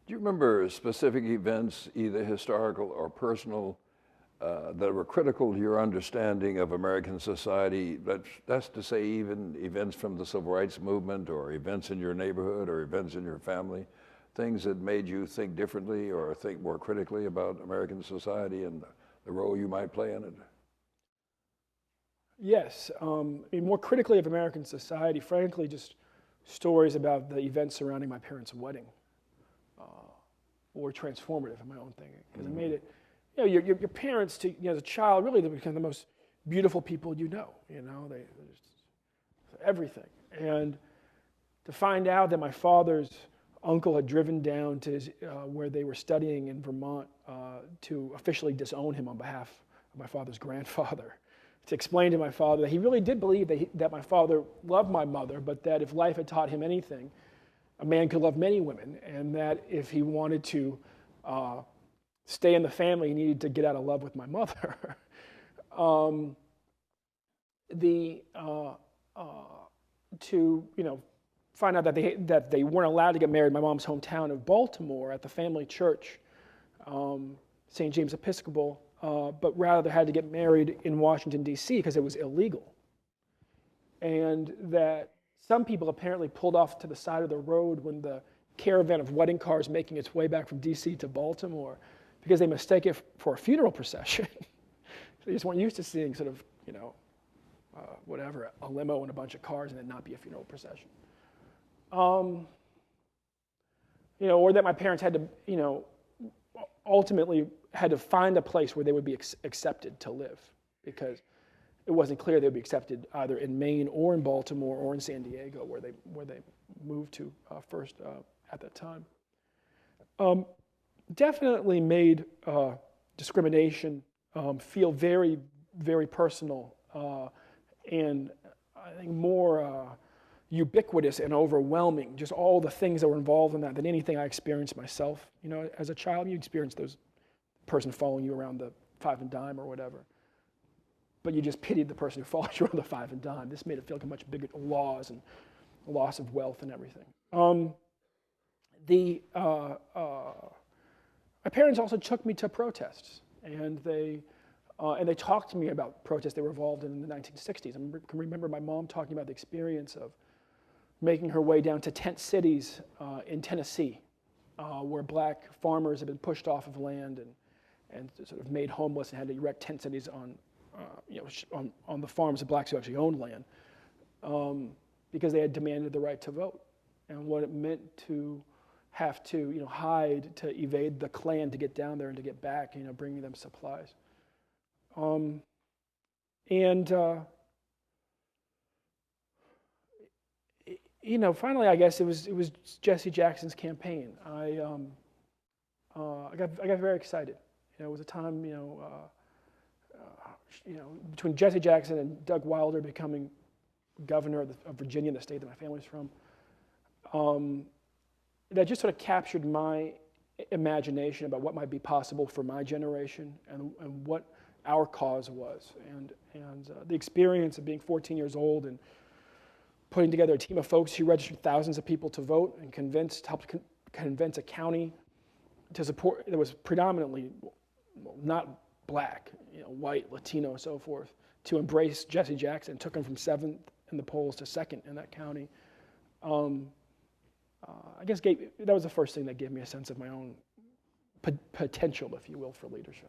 Do you remember specific events, either historical or personal, that were critical to your understanding of American society? That's to say, even events from the Civil Rights Movement, or events in your neighborhood, or events in your family, things that made you think differently or think more critically about American society and the role you might play in it? Yes, more critically of American society, frankly, just stories about the events surrounding my parents' wedding uh, were transformative in my own thinking, because it made it, your parents, as a child, really they become the most beautiful people you know. They're just everything. And to find out that my father's uncle had driven down to where they were studying in Vermont to officially disown him on behalf of my father's grandfather, to explain to my father that he really did believe that my father loved my mother, but that if life had taught him anything, a man could love many women, and that if he wanted to stay in the family, he needed to get out of love with my mother. um, the to find out that they weren't allowed to get married in my mom's hometown of Baltimore at the family church, St. James Episcopal, but rather they had to get married in Washington, D.C. because it was illegal. And that some people apparently pulled off to the side of the road when the caravan of wedding cars making its way back from D.C. to Baltimore, because they mistake it for a funeral procession. They just weren't used to seeing sort of, whatever, a limo and a bunch of cars and then not be a funeral procession. Or that my parents had to, ultimately had to find a place where they would be accepted to live, because it wasn't clear they would be accepted either in Maine or in Baltimore or in San Diego, where they moved to first at that time. Definitely made discrimination feel very, very personal, and I think more ubiquitous and overwhelming, just all the things that were involved in that, than anything I experienced myself. As a child, you experience those person following you around the five and dime or whatever, but you just pitied the person who followed you around the five and dime. This made it feel like a much bigger loss and loss of wealth and everything. My parents also took me to protests, and they talked to me about protests they were involved in the 1960s. I can remember my mom talking about the experience of making her way down to tent cities in Tennessee, where black farmers had been pushed off of land and sort of made homeless and had to erect tent cities on the farms of blacks who actually owned land, because they had demanded the right to vote, and what it meant to have to hide to evade the Klan to get down there and to get back, bringing them supplies. Finally, I guess it was Jesse Jackson's campaign. I got very excited. It was a time, between Jesse Jackson and Doug Wilder becoming governor of Virginia, the state that my family's from, that just sort of captured my imagination about what might be possible for my generation and what our cause was. And the experience of being 14 years old and putting together a team of folks who registered thousands of people to vote and helped convince a county to support, that was predominantly not black, white, Latino, and so forth, to embrace Jesse Jackson, took him from 7th in the polls to 2nd in that county. I guess that was the first thing that gave me a sense of my own potential, if you will, for leadership.